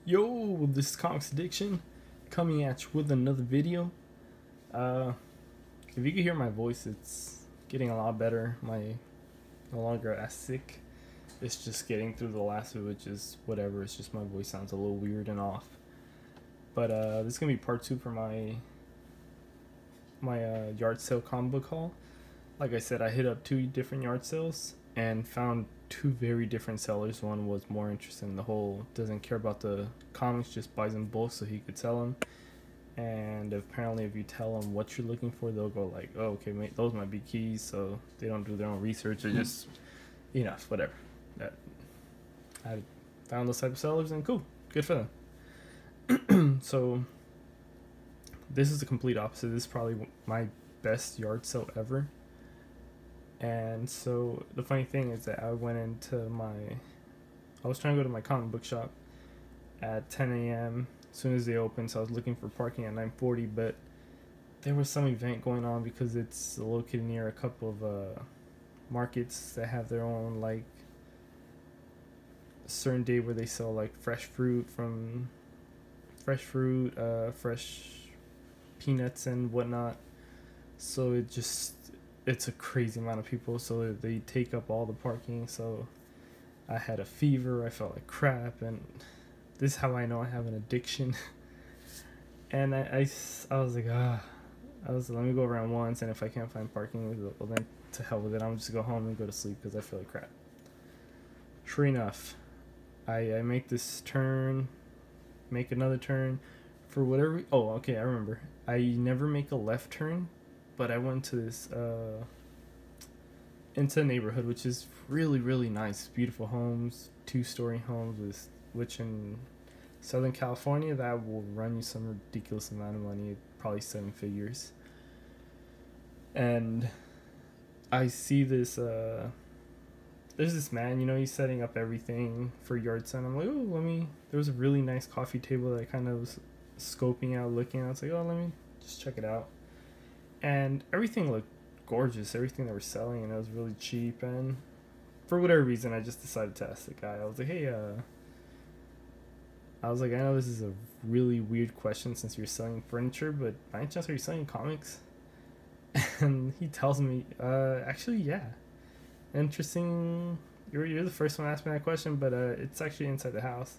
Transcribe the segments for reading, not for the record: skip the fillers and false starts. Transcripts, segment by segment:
Yo, this is Comics Addiction coming at you with another video. If you can hear my voice, it's getting a lot better. No longer as sick. It's just getting through the last of it, which is whatever. It's just my voice sounds a little weird and off. But this is gonna be part 2 for my yard sale comic book haul. Like I said, I hit up 2 different yard sales and found 2 very different sellers. One was more interested in the whole, doesn't care about the comics, just buys in bulk so he could sell them. And apparently if you tell them what you're looking for, they'll go like, oh, okay, mate, those might be keys. So they don't do their own research, or just, whatever. I found those type of sellers, and cool, good for them. So this is the complete opposite. This is probably my best yard sale ever. And so the funny thing is that I was trying to go to my comic book shop at 10 a.m. as soon as they opened, so I was looking for parking at 9:40, but there was some event going on because it's located near a couple of markets that have their own, like, a certain day where they sell like fresh peanuts and whatnot. So it's a crazy amount of people, so they take up all the parking. So I had a fever, I felt like crap, and this is how I know I have an addiction. And I was like, let me go around once, and if I can't find parking, well then to hell with it, I'm just go home and go to sleep because I feel like crap. Sure enough, I make this turn, make another turn, for whatever, oh okay, I remember, I never make a left turn, but I went to this into a neighborhood which is really, really nice, beautiful homes, 2-story homes, which in Southern California that will run you some ridiculous amount of money, probably 7 figures. And I see this there's this man, he's setting up everything for yard sale. I'm like, oh, there was a really nice coffee table that I kind of was scoping out, looking at. I was like, oh, let me just check it out. And everything looked gorgeous, everything they were selling, and it was really cheap. And for whatever reason, I just decided to ask the guy. I was like, hey, I know this is a really weird question since you're selling furniture, but by any chance are you selling comics? And he tells me, actually, yeah. Interesting. You're the first one to ask me that question, but it's actually inside the house.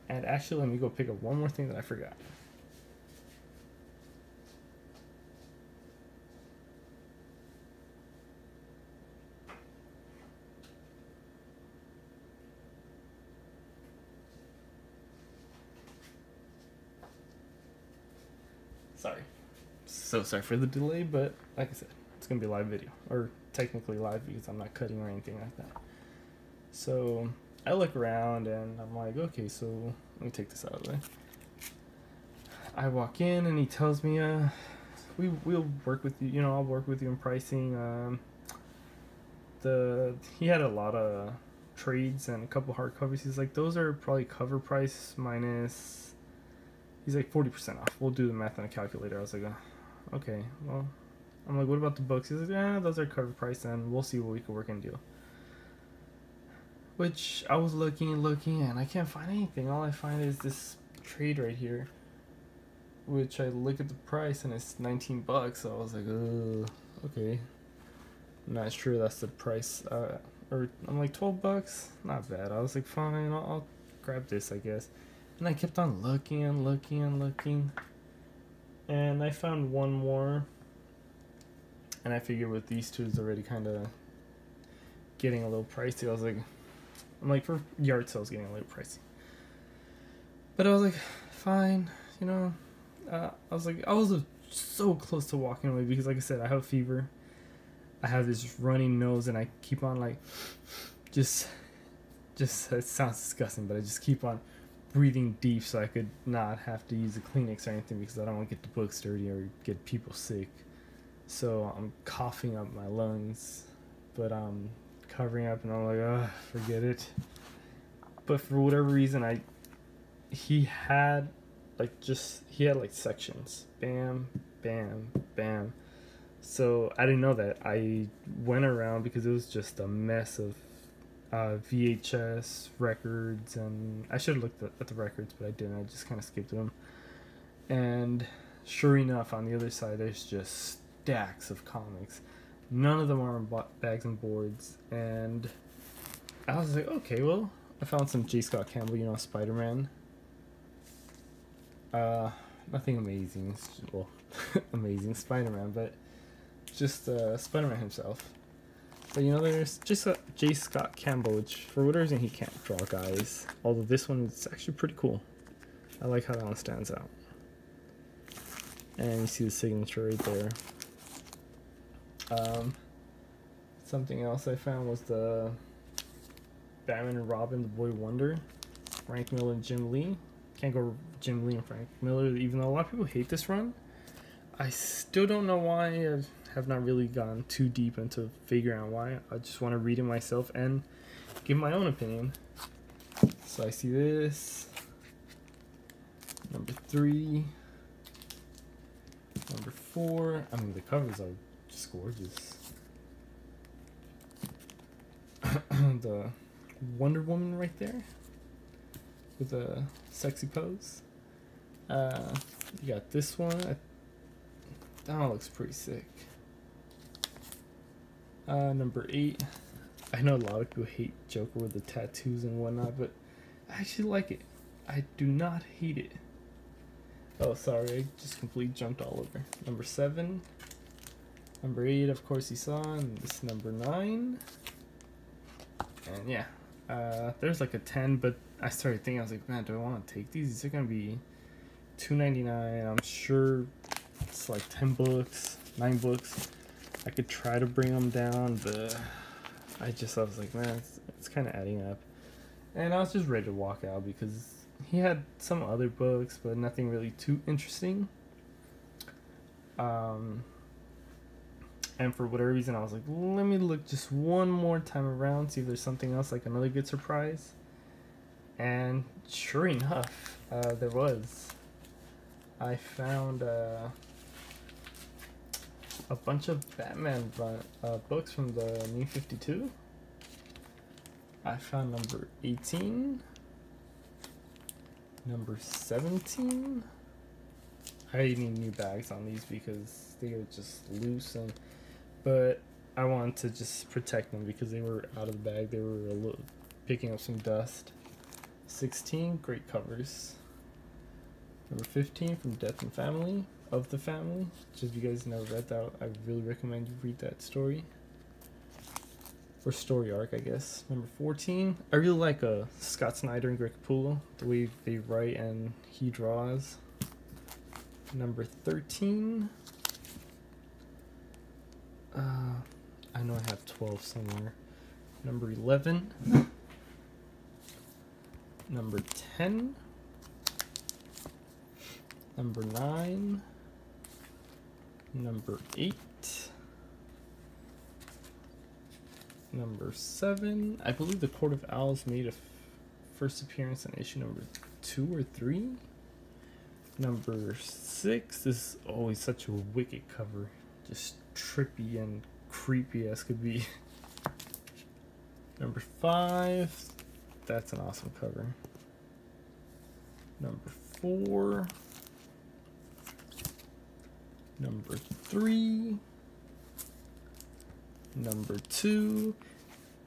And actually, let me go pick up one more thing that I forgot. Sorry. So sorry for the delay, but like I said, it's going to be a live video. Or technically live because I'm not cutting or anything like that. So I look around and I'm like, okay, so let me take this out of the way. I walk in and he tells me, we'll work with you, I'll work with you in pricing. He had a lot of trades and a couple hardcovers. He's like, those are probably cover price minus, he's like 40% off. We'll do the math on a calculator. I was like, okay, well, I'm like, what about the books? He's like, yeah, those are cover price, and we'll see what we can work and deal. Which I was looking, and I can't find anything. All I find is this trade right here, which I look at the price and it's $19. So I was like, okay, I'm not sure that's the price. Or I'm like, $12, not bad. I was like, fine, I'll grab this, I guess. And I kept on looking, and I found one more. And I figured with these 2 it's already kind of getting a little pricey. I'm like, for yard sales getting a little pricey. But I was like, fine, I was so close to walking away because, like I said, I have a fever. I have this runny nose, and I keep on like, just it sounds disgusting, but I just keep on breathing deep so I could not have to use a Kleenex or anything because I don't want to get the books dirty or get people sick. So I'm coughing up my lungs, but I'm covering up, and I'm like, forget it. But for whatever reason, he had like sections, bam, bam, bam. So I didn't know that. I went around because it was just a mess of VHS records, and I should have looked at the records, but I didn't. I just kind of skipped them. And sure enough, on the other side, there's just stacks of comics. None of them are on bags and boards, and I was like, okay, well, I found some J. Scott Campbell, you know, Spider-Man. Nothing amazing, well, amazing Spider-Man, but just Spider-Man himself. But you know, there's just J. Scott Campbell, which for whatever reason he can't draw guys. Although this one is actually pretty cool. I like how that one stands out. And you see the signature right there. Something else I found was the Batman and Robin, The Boy Wonder, Frank Miller and Jim Lee. Can't go Jim Lee and Frank Miller, even though a lot of people hate this run. I still don't know why. I have not really gone too deep into figuring out why. I just want to read it myself and give my own opinion. So I see this. Number 3. Number 4. I mean, the covers are just gorgeous. The Wonder Woman right there with a sexy pose. You got this one. That one looks pretty sick. Number 8. I know a lot of people hate Joker with the tattoos and whatnot, but I actually like it. I do not hate it. Oh, sorry, I just completely jumped all over. Number 7. Number 8, of course, you saw, and this is number 9. And yeah, there's like a 10, but I started thinking, I was like, man, do I want to take these? These are going to be $2.99. I'm sure it's like 10 books, 9 books. I could try to bring them down, but I was like, man, it's kind of adding up. And I was just ready to walk out because he had some other books, but nothing really too interesting. And for whatever reason, I was like, let me look just one more time around, see if there's something else, like another good surprise. And sure enough, there was. I found a bunch of Batman books from the New 52. I found number 18, number 17. I need new bags on these because they are just loose, but I wanted to just protect them because they were out of the bag. They were picking up some dust. 16, great covers. Number 15 from Death and Family, of the Family. Just if you guys never read that, I really recommend you read that story. Or story arc, I guess. Number 14, I really like Scott Snyder and Greg Capullo, the way they write and he draws. Number 13. I know I have 12 somewhere. Number 11. Number 10. Number 9. Number 8. Number 7. I believe the Court of Owls made a first appearance in issue number 2 or 3. Number 6. This is always such a wicked cover. Just trippy and creepy as could be. Number 5. That's an awesome cover. Number 4. Number 3. Number 2.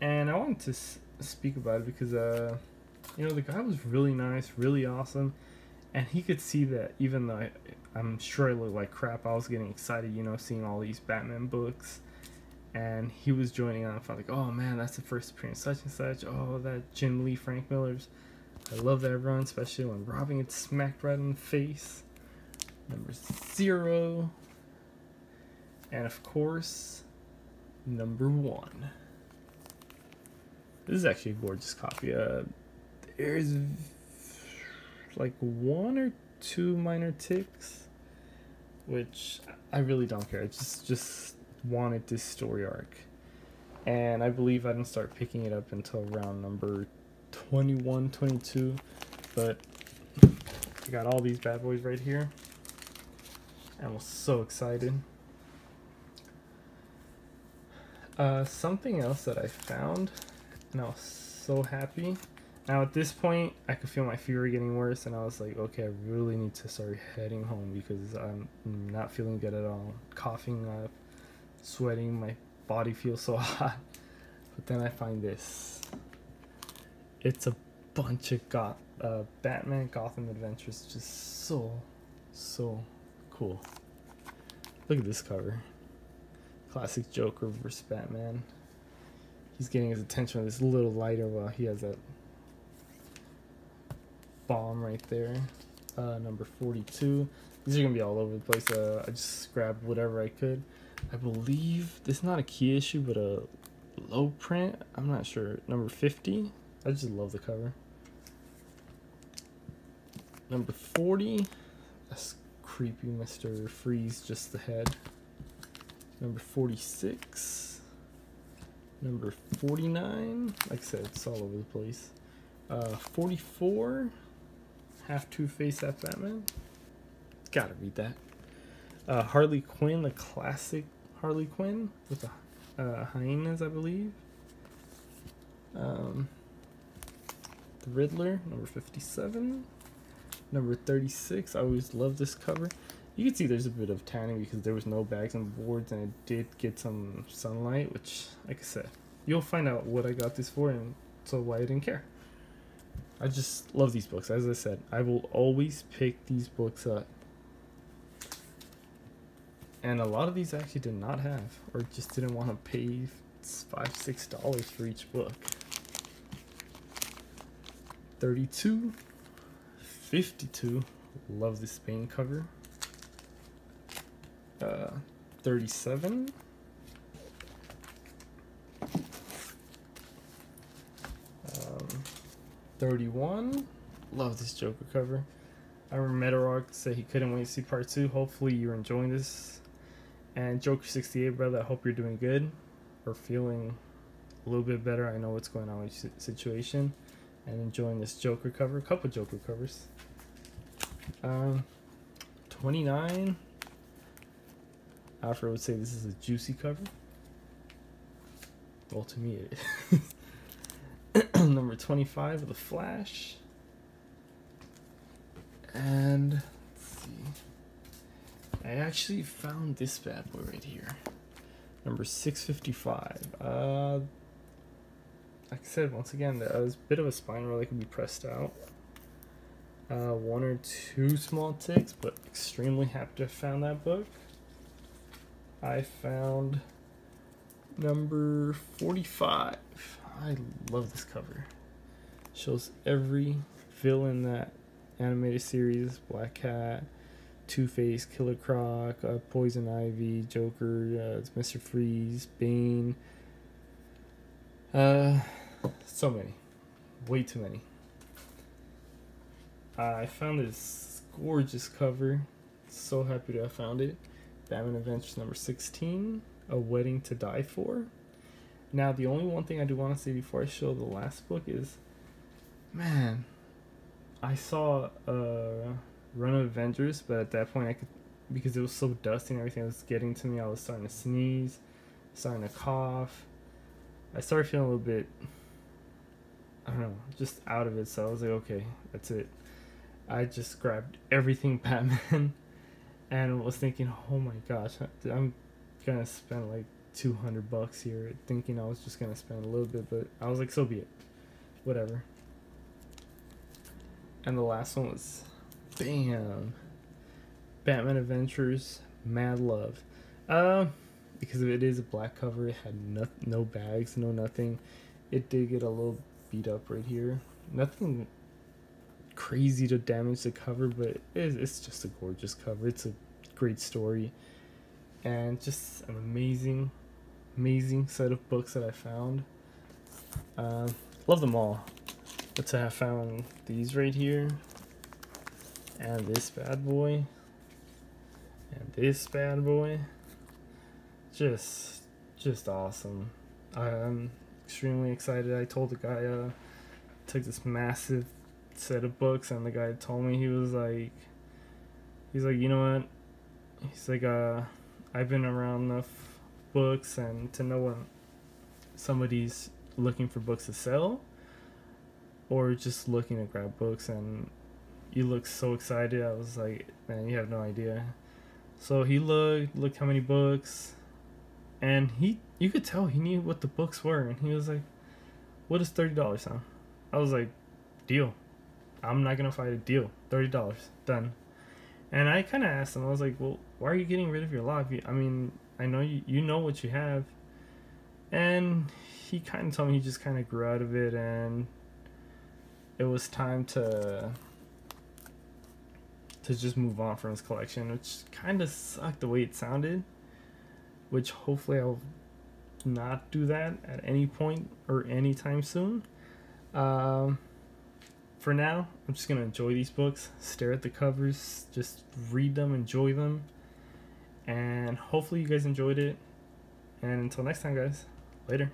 And I wanted to speak about it because, you know, the guy was really nice, really awesome. And he could see that even though I'm sure I looked like crap, I was getting excited, you know, seeing all these Batman books. And he was joining on. I felt like, oh man, that's the first appearance, such and such. Oh, that Jim Lee, Frank Miller's. I love that run, especially when Robin gets smacked right in the face. Number 0. And of course, number 1. This is actually a gorgeous copy. There's like 1 or 2 minor ticks, which I really don't care. I just wanted this story arc, and I believe I didn't start picking it up until around number 21, 22, but I got all these bad boys right here and was so excited. Something else that I found and I was so happy. Now at this point, I could feel my fever getting worse, and I was like, okay, I really need to start heading home because I'm not feeling good at all. Coughing up, sweating, my body feels so hot. But then I find this. It's a bunch of Batman Gotham Adventures, just so cool. Look at this cover. Classic Joker versus Batman. He's getting his attention with this little lighter while he has that bomb right there. Number 42. These are gonna be all over the place. I just grabbed whatever I could. I believe this is not a key issue, but a low print. I'm not sure. Number 50. I just love the cover. Number 40. That's creepy, Mr. Freeze, just the head. Number 46. Number 49. Like I said, it's all over the place. 44. Half Two-Face, half Batman. Gotta read that. Harley Quinn, the classic Harley Quinn with the hyenas, I believe. The Riddler, number 57. Number 36. I always love this cover. You can see there's a bit of tanning because there was no bags and boards, and it did get some sunlight, which, like I said, you'll find out what I got this for and so why I didn't care. I just love these books. As I said, I will always pick these books up. And a lot of these I actually did not have, or just didn't want to pay $5-6 for each book. 32, 52, love this Bane cover. 37, 31, love this Joker cover. I remember Meadowlark said he couldn't wait to see part 2. Hopefully you're enjoying this. And Joker 68, brother, I hope you're doing good or feeling a little bit better. I know what's going on with your situation. And enjoying this Joker cover. A couple Joker covers. 29. Alfred would say this is a juicy cover. Well, to me it is. Number 25 of The Flash. And let's see. I actually found this bad boy right here. Number 655. Like I said, once again, there's a bit of a spine roll that can be pressed out. 1 or 2 small ticks, but extremely happy to have found that book. I found number 45. I love this cover. Shows every villain in that animated series: Black Cat, Two-Face, Killer Croc, Poison Ivy, Joker, it's Mr. Freeze, Bane. So many. Way too many. I found this gorgeous cover. So happy to have found it. Batman Adventures number 16, A Wedding to Die For. Now, the only one thing I do want to say before I show the last book is, man, I saw a run of Avengers, but at that point I could, because it was so dusty and everything was getting to me, I was starting to sneeze, starting to cough. I started feeling a little bit, I don't know, just out of it. So I was like, okay, that's it. I just grabbed everything Batman and was thinking, oh my gosh, I'm gonna spend like $200 here, thinking I was just gonna spend a little bit, but I was like, so be it, whatever. And the last one was, bam, Batman Adventures Mad Love. Because it is a black cover, it had no bags, no nothing. It did get a little beat up right here. Nothing crazy to damage the cover, but it's just a gorgeous cover. It's a great story, and just an amazing set of books that I found. Love them all. But to have found these right here, and this bad boy, and this bad boy, just awesome. I'm extremely excited. I told the guy, took this massive set of books, and the guy told me, he's like, you know what? He's like, I've been around enough books and to know when somebody's looking for books to sell or just looking to grab books. And you look so excited. I was like, man, you have no idea. So he looked how many books, and you could tell he knew what the books were, and he was like, what does $30 sound? I was like, deal. I'm not gonna fight a deal. $30, done. And I kind of asked him, I was like, well, why are you getting rid of your lot? I mean, I know you know what you have. And he kind of told me he just kind of grew out of it, and it was time to just move on from his collection, which kind of sucked the way it sounded, which hopefully I'll not do that at any point or anytime soon. For now, I'm just gonna enjoy these books, stare at the covers, just read them, enjoy them, and hopefully you guys enjoyed it. And until next time, guys, later.